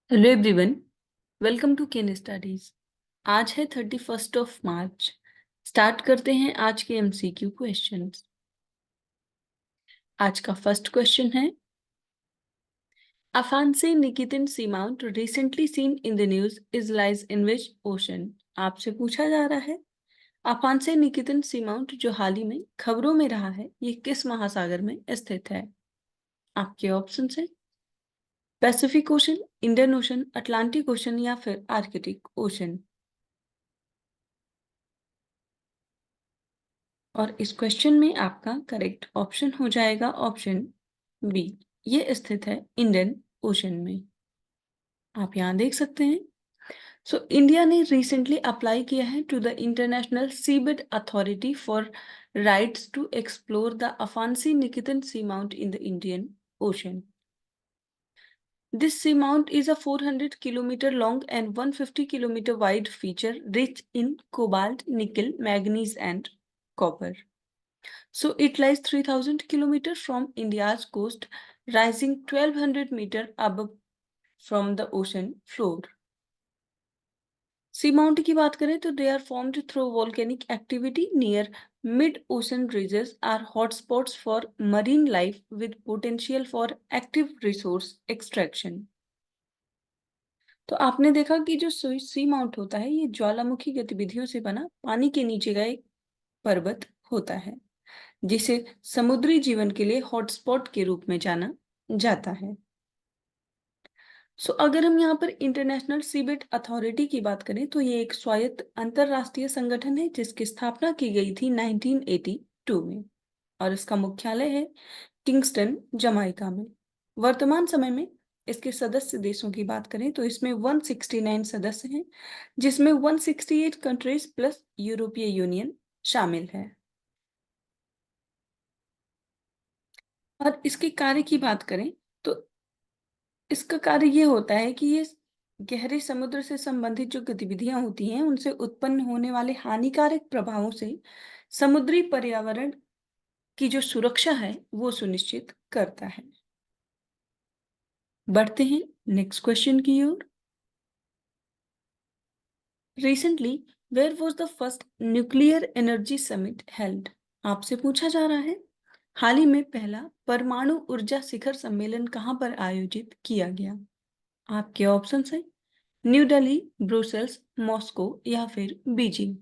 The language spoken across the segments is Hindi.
Hello everyone, welcome to Ken studies. आज है 31 मार्च। स्टार्ट करते हैं आज के एमसीक्यू क्वेश्चंस। आज का फर्स्ट क्वेश्चन है, Afanasy Nikitin seamount recently seen in the news is lies in which ocean. आपसे पूछा जा रहा है, अफांसे निकितिन सी माउंट जो हाल ही में खबरों में रहा है, ये किस महासागर में स्थित है? आपके ऑप्शन है Pacific ocean, Indian ocean, Atlantic ocean या फिर आर्कटिक ओशन। और इस क्वेश्चन में आपका करेक्ट ऑप्शन हो जाएगा ऑप्शन बी, ये स्थित है इंडियन ओशन में। आप यहाँ देख सकते हैं। सो इंडिया ने रिसेंटली अप्लाई किया है to the International Seabed Authority for rights to explore the Afanasy Nikitin seamount in the Indian Ocean. This seamount is a 400 kilometer long and 150 kilometer wide feature rich in cobalt, nickel, manganese and copper. So it lies 3000 kilometers from India's coast, rising 1200 meters above from the ocean floor. Seamount की बात करें तो they are formed through volcanic activity near mid-ocean ridges are hotspots for marine life with potential for active resource extraction. तो आपने देखा कि जो सी माउंट होता है, ये ज्वालामुखी गतिविधियों से बना पानी के नीचे का एक पर्वत होता है, जिसे समुद्री जीवन के लिए हॉटस्पॉट के रूप में जाना जाता है। अगर हम यहाँ पर इंटरनेशनल सीबेड अथॉरिटी की बात करें तो ये एक स्वायत्त अंतरराष्ट्रीय संगठन है जिसकी स्थापना की गई थी 1982 में और इसका मुख्यालय है किंगस्टन, जमाइका में। वर्तमान समय में इसके सदस्य देशों की बात करें तो इसमें 169 सदस्य हैं, जिसमें 168 कंट्रीज प्लस यूरोपीय यूनियन शामिल है। और इसके कार्य की बात करें तो इसका कार्य ये होता है कि ये गहरे समुद्र से संबंधित जो गतिविधियां होती हैं, उनसे उत्पन्न होने वाले हानिकारक प्रभावों से समुद्री पर्यावरण की जो सुरक्षा है वो सुनिश्चित करता है। बढ़ते हैं नेक्स्ट क्वेश्चन की ओर। Recently where was the first nuclear energy summit held? आपसे पूछा जा रहा है, हाल ही में पहला परमाणु ऊर्जा शिखर सम्मेलन कहां पर आयोजित किया गया? आपके ऑप्शन है न्यू दिल्ली, ब्रुसेल्स, मॉस्को या फिर बीजिंग।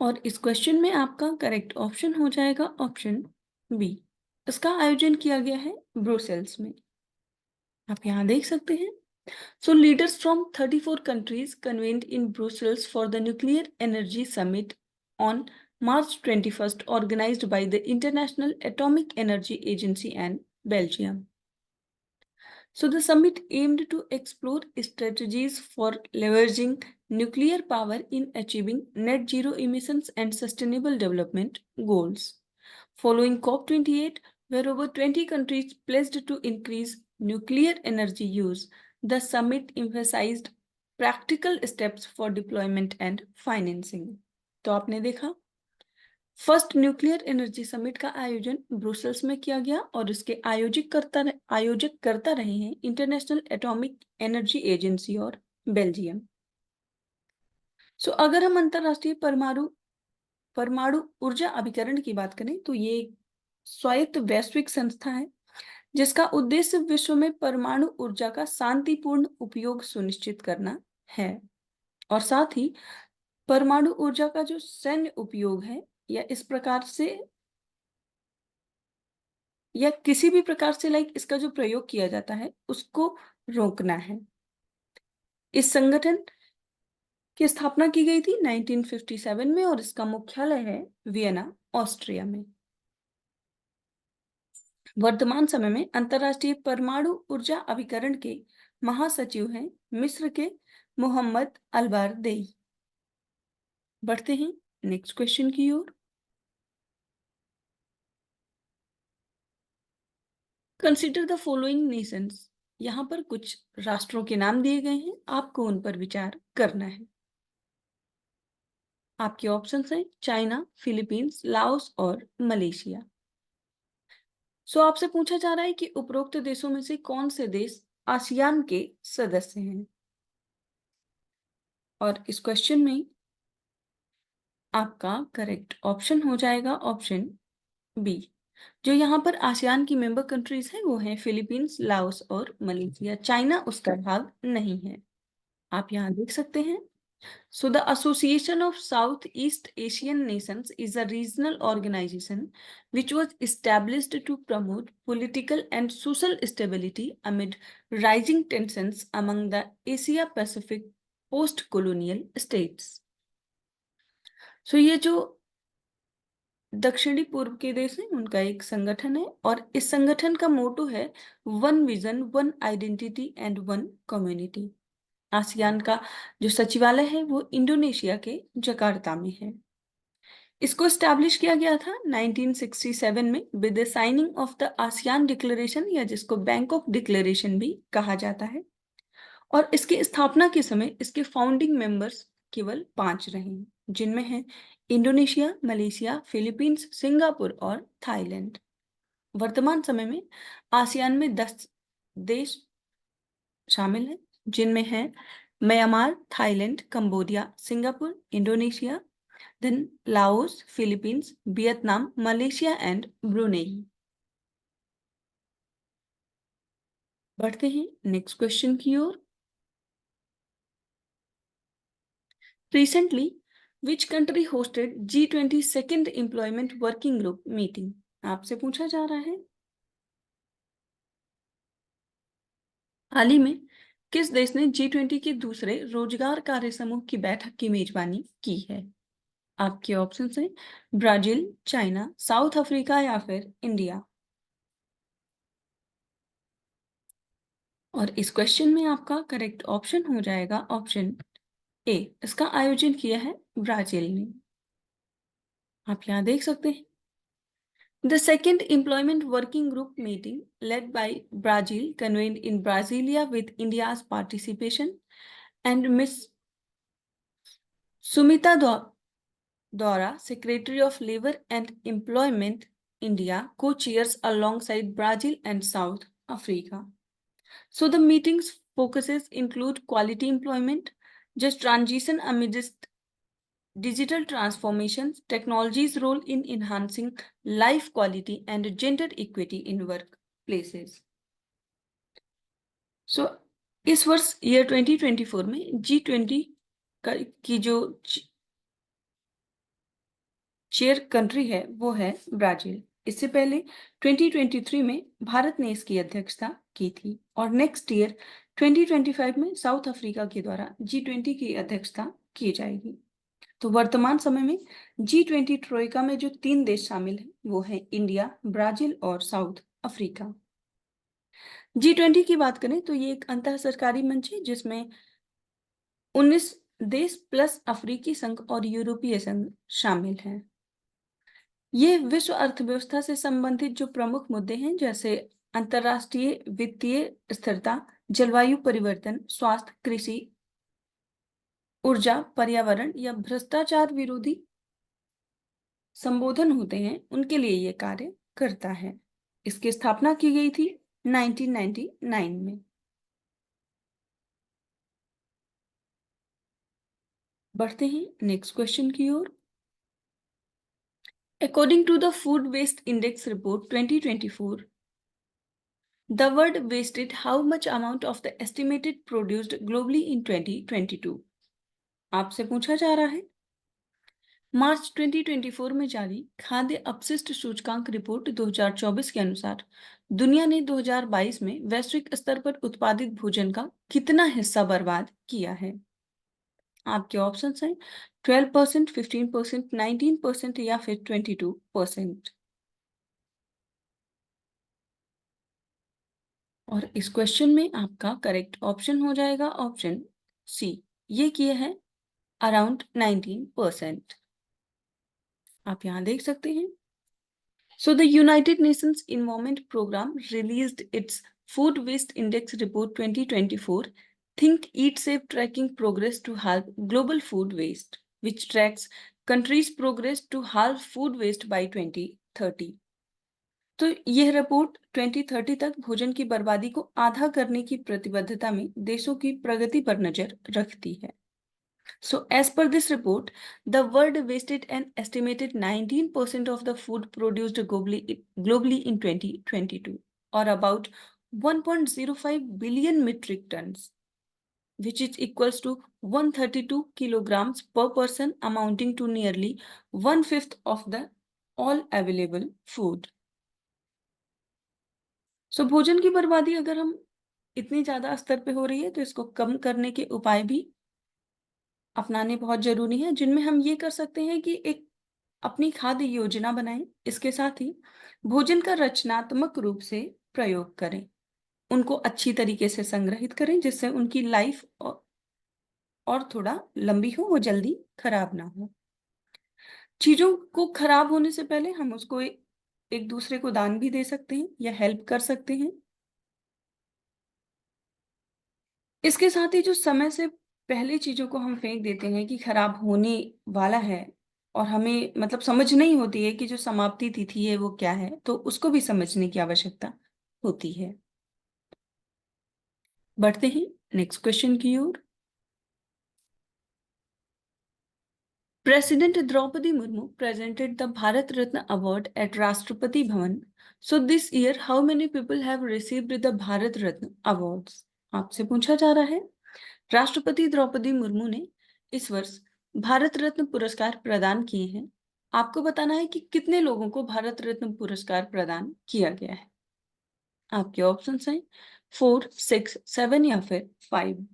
और इस क्वेश्चन में आपका करेक्ट ऑप्शन हो जाएगा ऑप्शन बी, इसका आयोजन किया गया है ब्रुसेल्स में। आप यहाँ देख सकते हैं। So leaders from 34 countries convened in Brussels for the Nuclear Energy Summit on March 21st, organized by the International Atomic Energy Agency and Belgium. So the summit aimed to explore strategies for leveraging nuclear power in achieving net zero emissions and sustainable development goals. Following COP28, where over 20 countries pledged to increase nuclear energy use, the summit emphasized practical steps for deployment and financing. तो आपने देखा, फर्स्ट न्यूक्लियर एनर्जी समिट का आयोजन ब्रुसेल्स में किया गया और इसके आयोजक करता रहे हैं इंटरनेशनल एटॉमिक एनर्जी एजेंसी और बेल्जियम। अगर हम अंतरराष्ट्रीय परमाणु ऊर्जा अभिकरण की बात करें तो ये एक स्वायत्त वैश्विक संस्था है जिसका उद्देश्य विश्व में परमाणु ऊर्जा का शांतिपूर्ण उपयोग सुनिश्चित करना है और साथ ही परमाणु ऊर्जा का जो सैन्य उपयोग है या इस प्रकार से या किसी भी प्रकार से इसका जो प्रयोग किया जाता है उसको रोकना है। इस संगठन की स्थापना की गई थी 1957 में और इसका मुख्यालय है वियना, ऑस्ट्रिया में। वर्तमान समय में अंतरराष्ट्रीय परमाणु ऊर्जा अभिकरण के महासचिव हैं मिस्र के मोहम्मद अलबारदेई। बढ़ते हैं नेक्स्ट क्वेश्चन की ओर। Consider the following nations. यहाँ पर कुछ राष्ट्रों के नाम दिए गए हैं, आपको उन पर विचार करना है। आपके ऑप्शंस हैं चाइना, फिलीपींस, लाओस और मलेशिया। सो आपसे पूछा जा रहा है कि उपरोक्त देशों में से कौन से देश आसियान के सदस्य हैं। और इस क्वेश्चन में आपका करेक्ट ऑप्शन हो जाएगा ऑप्शन बी। जो यहाँ पर आसियान की मेंबर कंट्रीज है वो है फिलीपींस, लाओस और मलेशिया। चाइना उसका भाग नहीं है। आप यहाँ देख सकते हैं। So the Association of Southeast Asian Nations is a regional organization which was established to promote political and social stability amid rising tensions among the Asia Pacific post-colonial states. So ये जो दक्षिणी पूर्व के देश हैं उनका एक संगठन है और इस संगठन का मोटो है one vision, one identity and one community. ASEAN का जो सचिवालय है वो इंडोनेशिया के जकार्ता में है। इसको स्टैब्लिश किया गया था 1967 में with the signing off the ASEAN declaration, या जिसको बैंकॉक डिक्लेरेशन भी कहा जाता है। और इसकी स्थापना के समय इसके फाउंडिंग मेंबर्स केवल 5 रहे हैं, जिनमें हैं इंडोनेशिया, मलेशिया, फिलीपींस, सिंगापुर और थाईलैंड। वर्तमान समय में आसियान में 10 देश शामिल हैं, जिनमें हैं Myanmar, Thailand, Cambodia, Singapore, Indonesia, then Laos, Philippines, Vietnam, Malaysia and Brunei. बढ़ते हैं नेक्स्ट क्वेश्चन की ओर। Recently which country hosted G20 second employment working group meeting. आपसे पूछा जा रहा है हाल ही में किस देश ने G20 के दूसरे रोजगार कार्य समूह की बैठक की मेजबानी की है। आपके ऑप्शन हैं ब्राजील, चाइना, साउथ अफ्रीका या फिर इंडिया। और इस क्वेश्चन में आपका करेक्ट ऑप्शन हो जाएगा ऑप्शन ए। इसका आयोजन किया है ब्राजील ने। आप यहाँ देख सकते हैं the second employment working group meeting led by Brazil convened in Brasilia with India's participation and Miss Sumita Dora, Secretary of Labor and Employment, India, co-chairs alongside Brazil and South Africa. So the meeting's focuses include quality employment, just transition amidst digital transformations, technology's role in enhancing life quality and gender equity in workplaces. So इस वर्ष ईयर 2024 में G20 की जो शेयर कंट्री है वो है ब्राजील। इससे पहले 2023 में भारत ने इसकी अध्यक्षता की थी और नेक्स्ट ईयर 2025 में साउथ अफ्रीका के द्वारा G20 की अध्यक्षता की जाएगी। तो वर्तमान समय में G20 ट्रोइका में जो 3 देश शामिल हैं वो है इंडिया, ब्राजील और साउथ अफ्रीका। G20 की बात करें तो ये एक अंतर सरकारी मंच है जिसमें 19 देश प्लस अफ्रीकी संघ और यूरोपीय संघ शामिल हैं। ये विश्व अर्थव्यवस्था से संबंधित जो प्रमुख मुद्दे हैं जैसे अंतरराष्ट्रीय वित्तीय स्थिरता, जलवायु परिवर्तन, स्वास्थ्य, कृषि, ऊर्जा, पर्यावरण या भ्रष्टाचार विरोधी संबोधन होते हैं, उनके लिए ये कार्य करता है। इसकी स्थापना की गई थी 1999 में। बढ़ते हैं नेक्स्ट क्वेश्चन की ओर। According to the Food Waste Index Report 2024, the world wasted how much amount of the estimated produced globally in 2022? आपसे पूछा जा रहा है मार्च 2024 में जारी खाद्य अपशिष्ट सूचकांक रिपोर्ट 2024 के अनुसार दुनिया ने 2022 में वैश्विक स्तर पर उत्पादित भोजन का कितना हिस्सा बर्बाद किया है। आपके ऑप्शन हैं 12%, 15%, 19% या फिर 22%। और इस क्वेश्चन में आपका करेक्ट ऑप्शन हो जाएगा ऑप्शन सी। ये किया है अराउंड 19%। आप यहाँ देख सकते हैं। So the United Nations Environment Program released its Food Waste Index Report 2024, Think Eat Safe Tracking Progress to Halve Global Food Waste, which tracks countries' progress to halve food waste by 2030. तो यह रिपोर्ट 2030 तक भोजन की बर्बादी को आधा करने की प्रतिबद्धता में देशों की प्रगति पर नजर रखती है। So, as per this report, the world wasted an estimated 19% of the food produced globally in 2022, or about 1.05 billion metric tons, which is equals to 132 kilograms per person, amounting to nearly 1/5 of the all available food. So, भोजन की बर्बादी अगर हम इतनी ज्यादा स्तर पे हो रही है तो इसको कम करने के उपाय भी अपनाने बहुत ज़रूरी हैं, जिनमें हम ये कर सकते हैं कि एक अपनी खाद्य योजना बनाएँ। इसके साथ ही भोजन का रचनात्मक रूप से प्रयोग करें। उनको अच्छी तरीके से संग्रहित करें, जिससे उनकी लाइफ़ और थोड़ा लंबी हो, वो जल्दी खराब ना हो। चीज़ों को खराब होने से पहले हम उसको एक दूसरे को दान भी दे सकते हैं या हेल्प कर सकते हैं। इसके साथ ही जो समय से पहले चीज़ों को हम फेंक देते हैं कि खराब होने वाला है और हमें मतलब समझ नहीं होती है कि जो समाप्ति तिथि है वो क्या है, तो उसको भी समझने की आवश्यकता होती है। बढ़ते हैं नेक्स्ट क्वेश्चन की ओर। President Draupadi Murmu presented the Bharat Ratna Award at Rashtrapati Bhavan. So this year, how many people have received the Bharat Ratna Awards? आपसे पूछा जा रहा है। राष्ट्रपति द्रौपदी मुर्मू ने इस वर्ष भारत रत्न पुरस्कार प्रदान किए हैं। आपको बताना है कि कितने लोगों को भारत रत्न पुरस्कार प्रदान किया गया है। आपके ऑप्शंस हैं 4, 6, 7 या फिर 5।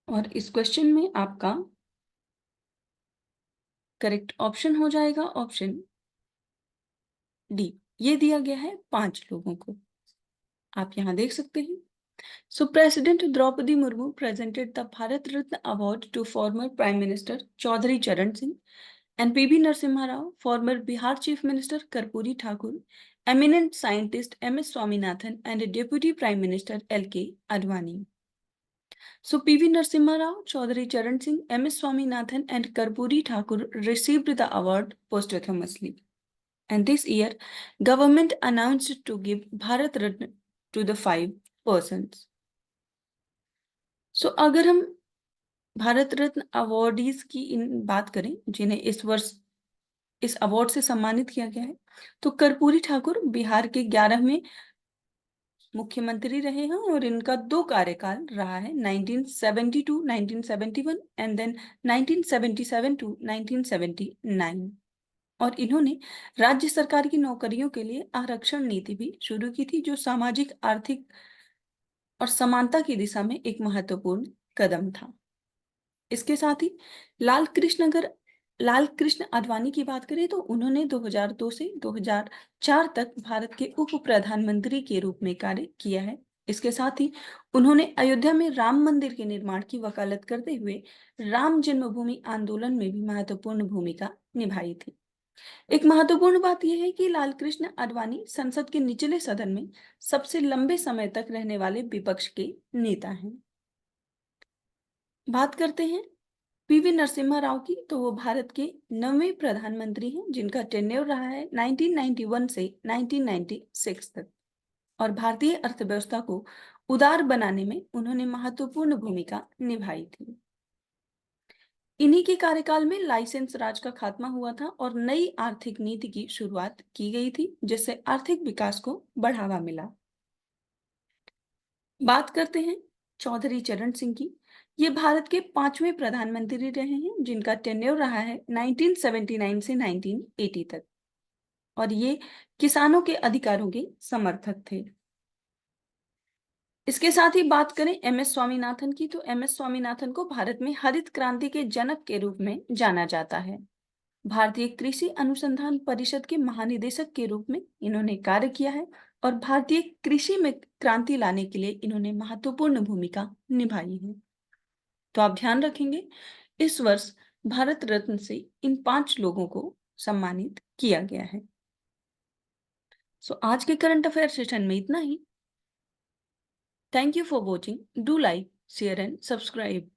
और इस क्वेश्चन में आपका करेक्ट ऑप्शन हो जाएगा ऑप्शन डी। ये दिया गया है 5 लोगों को। आप यहाँ देख सकते हैं। So President Draupadi Murmu presented the Bharat Ratna Award to former Prime Minister Chaudhary Charan Singh and P.V. Narasimha Rao, former Bihar Chief Minister Karpuri Thakur, eminent scientist M.S. Swaminathan, and Deputy Prime Minister L.K. Advani. So P.V. Narasimha Rao, Chaudhary Charan Singh, M.S. Swaminathan, and Karpuri Thakur received the award posthumously. And this year, government announced to give Bharat Ratna to the 5 persons. अगर हम भारत रत्न अवॉर्डीज की बात करें जिन्हें इस वर्ष इस अवार्ड से सम्मानित किया गया है, तो कर्पूरी ठाकुर बिहार के 11वें मुख्यमंत्री रहे हैं और इनका 2 कार्यकाल रहा है, 1970 टू 1971 एंड देन 1977 टू 1979। और इन्होंने राज्य सरकार की नौकरियों के लिए आरक्षण नीति भी शुरू की थी, जो सामाजिक, आर्थिक और समानता की दिशा में एक महत्वपूर्ण कदम था। इसके साथ ही लाल कृष्ण आडवाणी की बात करें तो उन्होंने 2002 से 2004 तक भारत के उप प्रधानमंत्री के रूप में कार्य किया है। इसके साथ ही उन्होंने अयोध्या में राम मंदिर के निर्माण की वकालत करते हुए राम जन्मभूमि आंदोलन में भी महत्वपूर्ण भूमिका निभाई थी। एक महत्वपूर्ण बात यह है कि लाल कृष्ण आडवाणी संसद के निचले सदन में सबसे लंबे समय तक रहने वाले विपक्ष के नेता हैं। बात करते हैं पीवी नरसिम्हा राव की, तो वो भारत के 9वें प्रधानमंत्री हैं जिनका टेन्योर रहा है 1991 से 1996 तक। और भारतीय अर्थव्यवस्था को उदार बनाने में उन्होंने महत्वपूर्ण भूमिका निभाई थी। इन्हीं के कार्यकाल में लाइसेंस राज का खात्मा हुआ था और नई आर्थिक नीति की शुरुआत की गई थी, जिससे आर्थिक विकास को बढ़ावा मिला। बात करते हैं चौधरी चरण सिंह की। ये भारत के 5वें प्रधानमंत्री रहे हैं जिनका टेन्योर रहा है 1979 से 1980 तक और ये किसानों के अधिकारों के समर्थक थे। इसके साथ ही बात करें एम एस स्वामीनाथन की, तो एम एस स्वामीनाथन को भारत में हरित क्रांति के जनक के रूप में जाना जाता है। भारतीय कृषि अनुसंधान परिषद के महानिदेशक के रूप में इन्होंने कार्य किया है और भारतीय कृषि में क्रांति लाने के लिए इन्होंने महत्वपूर्ण भूमिका निभाई है। तो आप ध्यान रखेंगे इस वर्ष भारत रत्न से इन 5 लोगों को सम्मानित किया गया है। आज के करंट अफेयर सेशन में इतना ही। Thank you for watching. Do like, share and subscribe.